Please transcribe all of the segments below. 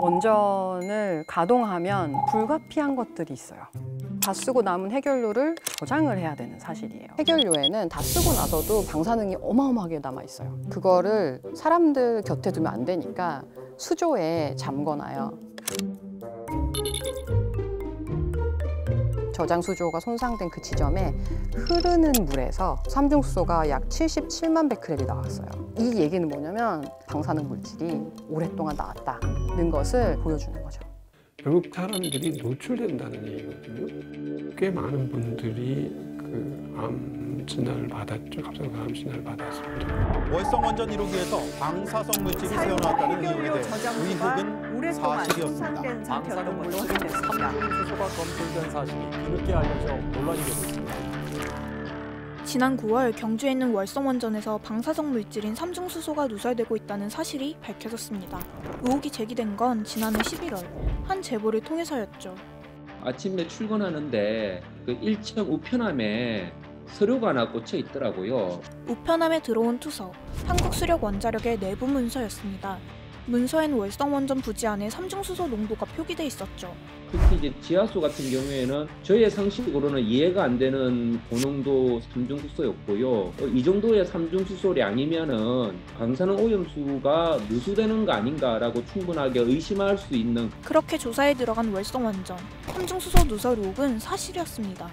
원전을 가동하면 불가피한 것들이 있어요. 다 쓰고 남은 해결료를 저장을 해야 되는 사실이에요. 해결료에는 다 쓰고 나서도 방사능이 어마어마하게 남아있어요. 그거를 사람들 곁에 두면 안 되니까 수조에 잠궈놔요. 저장 수조가 손상된 그 지점에 흐르는 물에서 삼중수소가 약 77만 베크렐이 나왔어요. 이 얘기는 뭐냐면 방사능 물질이 오랫동안 나왔다는 것을 보여주는 거죠. 결국 사람들이 노출된다는 얘기거든요. 꽤 많은 분들이 암 진단을 받았죠. 갑상선 암 진단을 받았습니다. 월성 원전 1호기에서 방사성 물질이 새어나왔다는 이유에 대해 의혹은 사실이었습니다. 방사능 물질인 삼중수소가 검출된 사실이 뒤늦게 알려져 논란이 되고 있습니다. 지난 9월 경주에 있는 월성 원전에서 방사성 물질인 삼중수소가 누설되고 있다는 사실이 밝혀졌습니다. 의혹이 제기된 건 지난해 11월 한 제보를 통해서였죠. 아침에 출근하는데 그 1층 우편함에 서류가 하나 꽂혀 있더라고요. 우편함에 들어온 투서, 한국수력원자력의 내부 문서였습니다. 문서엔 월성 원전 부지 안에 삼중수소 농도가 표기돼 있었죠. 특히 이제 지하수 같은 경우에는 저의 상식으로는 이해가 안 되는 고농도 삼중수소였고요. 이 정도의 삼중수소량이면은 방사능 오염수가 누수되는 거 아닌가라고 충분하게 의심할 수 있는. 그렇게 조사에 들어간 월성 원전, 삼중수소 누설 의혹은 사실이었습니다.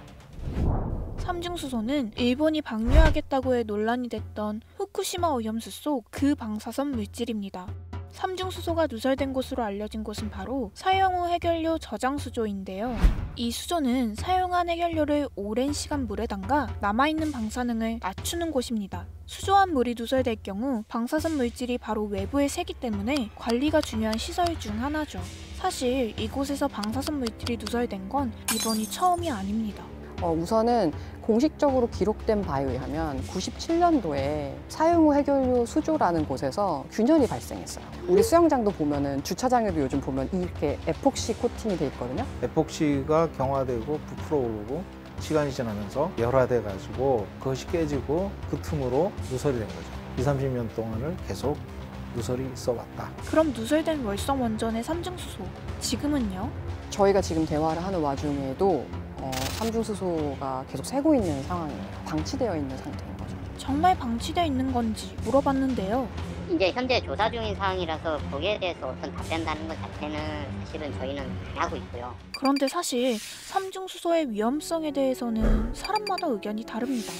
삼중수소는 일본이 방류하겠다고 해 논란이 됐던 후쿠시마 오염수 속 그 방사선 물질입니다. 삼중수소가 누설된 곳으로 알려진 곳은 바로 사용 후 해결료 저장 수조인데요. 이 수조는 사용한 해결료를 오랜 시간 물에 담가 남아있는 방사능을 낮추는 곳입니다. 수조한 물이 누설될 경우 방사선 물질이 바로 외부에 새기 때문에 관리가 중요한 시설 중 하나죠. 사실 이곳에서 방사선 물질이 누설된 건 이번이 처음이 아닙니다. 우선은 공식적으로 기록된 바에 의하면 97년도에 사용 후 해결료 수조라는 곳에서 균열이 발생했어요. 우리 수영장도 보면은 주차장에도 요즘 보면 이렇게 에폭시 코팅이 돼 있거든요. 에폭시가 경화되고 부풀어 오르고 시간이 지나면서 열화돼-가지고 그것이 깨지고 그 틈으로 누설이 된 거죠. 20-30년 동안을 계속 누설이 있어 왔다. 그럼 누설된 월성 원전의 삼중수소, 지금은요? 저희가 지금 대화를 하는 와중에도 삼중수소가 계속 새고 있는 상황이에요. 방치되어 있는 상태인 거죠. 정말 방치되어 있는 건지 물어봤는데요. 이제 현재 조사 중인 상황이라서 거기에 대해서 어떤 답변다는 것 자체는 사실은 저희는 안 하고 있고요. 그런데 사실 삼중수소의 위험성에 대해서는 사람마다 의견이 다릅니다.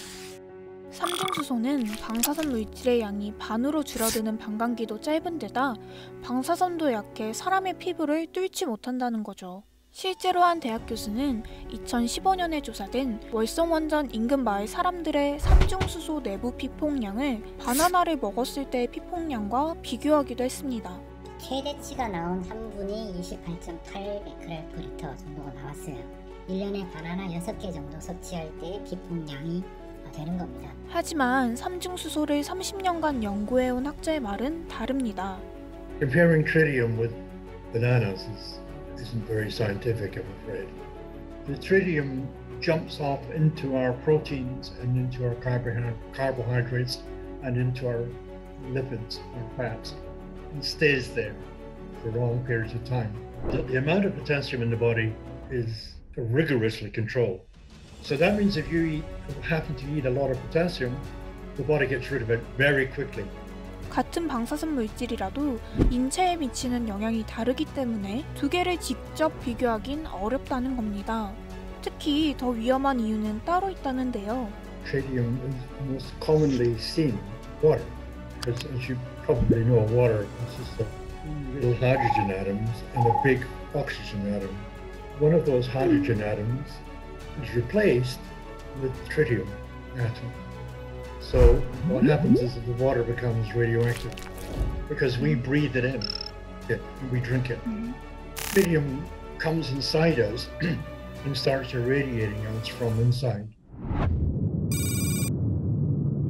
삼중수소는 방사선 물질의 양이 반으로 줄어드는 반감기도 짧은 데다 방사선도 약해 사람의 피부를 뚫지 못한다는 거죠. 실제로 한 대학 교수는 2015년에 조사된 월성 원전 인근 마을 사람들의 삼중수소 내부 피폭량을 바나나를 먹었을 때의 피폭량과 비교하기도 했습니다. 최대치가 나온 3분이 28.8 베크렐/리터 정도가 나왔어요. 1년에 바나나 6개 정도 섭취할 때 피폭량이 되는 겁니다. 하지만 삼중수소를 30년간 연구해온 학자의 말은 다릅니다. Comparing tritium with bananas isn't very scientific, I'm afraid. The tritium jumps off into our proteins and into our carbohydrates and into our lipids, our fats, and stays there for long periods of time. The amount of potassium in the body is rigorously controlled. So that means if you happen to eat a lot of potassium, the body gets rid of it very quickly. 같은 방사선 물질이라도 인체에 미치는 영향이 다르기 때문에 두 개를 직접 비교하긴 어렵다는 겁니다. 특히 더 위험한 이유는 따로 있다는데요. Tritium is most commonly seen in water, because as you probably know, water consists of little hydrogen atoms and a big oxygen atom. One of those hydrogen atoms is replaced with tritium atom. So what happens is that the water becomes radioactive because we breathe it in, we drink it. Tritium comes inside us and starts irradiating us from inside.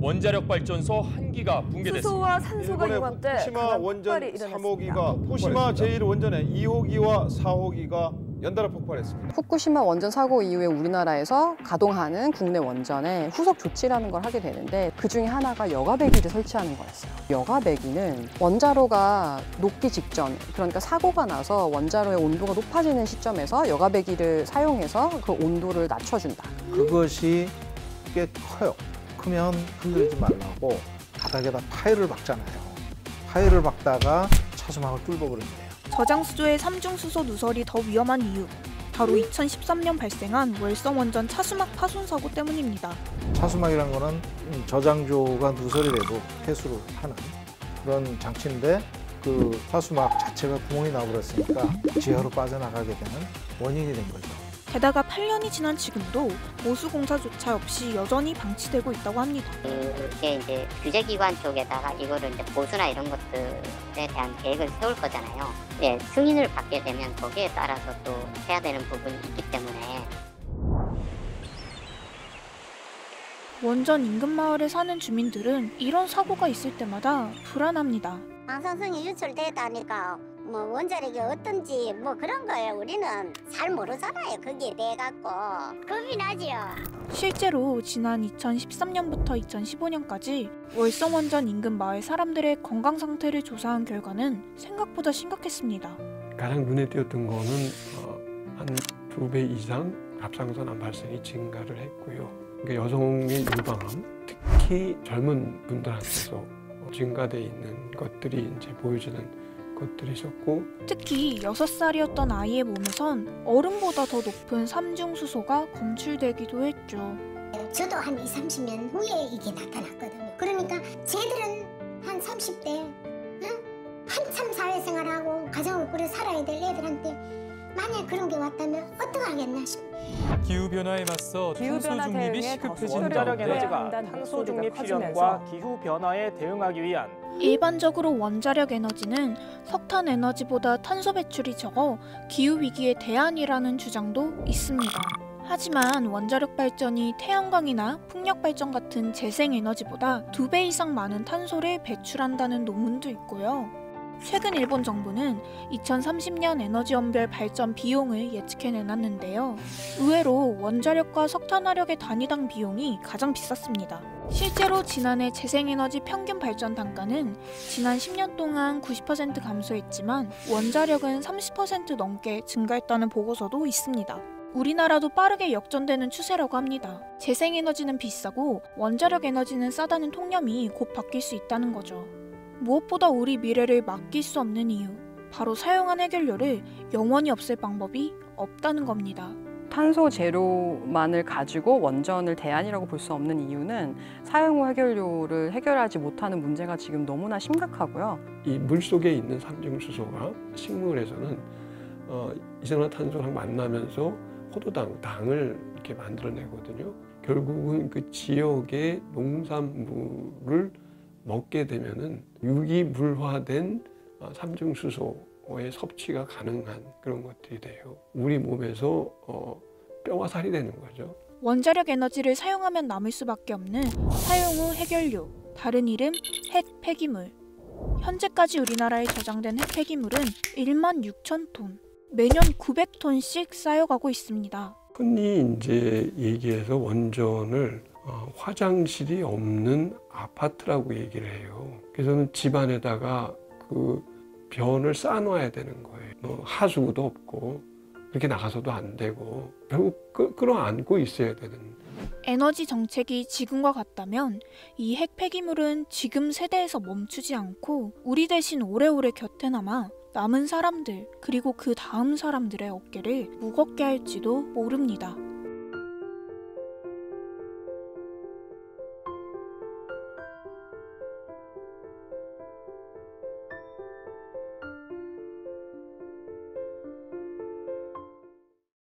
원자력 발전소 한 기가 붕괴됐습니다. 수소와 산소가 융합돼 후쿠시마 원전 일어났습니다. 3호기가 후쿠시마 제1원전의 2호기와 4호기가 연달아 폭발했습니다. 후쿠시마 원전 사고 이후에 우리나라에서 가동하는 국내 원전에 후속 조치라는 걸 하게 되는데 그중에 하나가 여과배기를 설치하는 거였어요. 여과배기는 원자로가 녹기 직전, 그러니까 사고가 나서 원자로의 온도가 높아지는 시점에서 여과배기를 사용해서 그 온도를 낮춰준다. 그것이 꽤 커요. 크면 흔들지 말라고 바닥에다 파일을 박잖아요. 파일을 박다가 차수막을 뚫어버린대요. 저장수조의 삼중수소 누설이 더 위험한 이유, 바로 2013년 발생한 월성원전 차수막 파손 사고 때문입니다. 차수막이란 거는 저장조가 누설이 돼도 회수를 하는 그런 장치인데 그 차수막 자체가 구멍이 나버렸으니까 지하로 빠져나가게 되는 원인이 된 거죠. 게다가 8년이 지난 지금도 보수공사조차 없이 여전히 방치되고 있다고 합니다. 그게 이제 규제기관 쪽에다가 이거를 이제 보수나 이런 것들에 대한 계획을 세울 거잖아요. 예, 승인을 받게 되면 거기에 따라서 또 해야 되는 부분이 있기 때문에. 원전 인근 마을에 사는 주민들은 이런 사고가 있을 때마다 불안합니다. 방사성이 유출됐다니까 뭐 원자력이 어떤지 뭐 그런 거예요. 우리는 잘 모르잖아요. 거기에 대해 갖고 겁이 나지요. 실제로 지난 2013년부터 2015년까지 월성원전 인근 마을 사람들의 건강 상태를 조사한 결과는 생각보다 심각했습니다. 가장 눈에 띄었던 거는 한 2배 이상 갑상선암 발생이 증가를 했고요. 그러니까 여성의 유방암, 특히 젊은 분들한테서 증가돼 있는 것들이 이제 보여지는 것들이 있었고, 특히 6살이었던 아이의 몸에선 어른보다 더 높은 삼중수소가 검출되기도 했죠. 저도 한 20, 30년 후에 이게 나타났거든요. 그러니까 쟤들은 한 30대 응? 한참 사회생활하고 가정을 꾸려 살아야 될 애들한테 만약 그런 게 왔다면 어떡하겠나 싶어요. 기후변화에 맞서 탄소 중립이 시급해진 원자력 가운데 에너지가 탄소 중립 실현과 기후 변화에 대응하기 위한 일반적으로 원자력 에너지는 석탄 에너지보다 탄소 배출이 적어 기후위기의 대안이라는 주장도 있습니다. 하지만 원자력 발전이 태양광이나 풍력 발전 같은 재생에너지보다 2배 이상 많은 탄소를 배출한다는 논문도 있고요. 최근 일본 정부는 2030년 에너지원별 발전 비용을 예측해 내놨는데요. 의외로 원자력과 석탄화력의 단위당 비용이 가장 비쌌습니다. 실제로 지난해 재생에너지 평균 발전 단가는 지난 10년 동안 90% 감소했지만 원자력은 30% 넘게 증가했다는 보고서도 있습니다. 우리나라도 빠르게 역전되는 추세라고 합니다. 재생에너지는 비싸고 원자력 에너지는 싸다는 통념이 곧 바뀔 수 있다는 거죠. 무엇보다 우리 미래를 맡길 수 없는 이유, 바로 사용한 해결료를 영원히 없앨 방법이 없다는 겁니다. 탄소 제로만을 가지고 원전을 대안이라고 볼 수 없는 이유는 사용 후 해결료를 해결하지 못하는 문제가 지금 너무나 심각하고요. 이 물속에 있는 삼중수소가 식물에서는 이산화탄소랑 만나면서 포도당, 당을 이렇게 만들어내거든요. 결국은 그 지역의 농산물을 먹게 되면은 유기물화된 삼중수소의 섭취가 가능한 그런 것들이 돼요. 우리 몸에서 뼈와 살이 되는 거죠. 원자력 에너지를 사용하면 남을 수밖에 없는 사용 후 해결료, 다른 이름 핵 폐기물. 현재까지 우리나라에 저장된 핵 폐기물은 1만 6천 톤, 매년 900톤씩 쌓여가고 있습니다. 흔히 이제 얘기해서 원전을 화장실이 없는 아파트라고 얘기를 해요. 그래서 집안에다가 그 변을 쌓아놔야 되는 거예요. 하수구도 없고 그렇게 나가서도 안 되고 결국 끌어안고 있어야 되는. 에너지 정책이 지금과 같다면 이 핵 폐기물은 지금 세대에서 멈추지 않고 우리 대신 오래오래 곁에 남아 남은 사람들 그리고 그 다음 사람들의 어깨를 무겁게 할지도 모릅니다.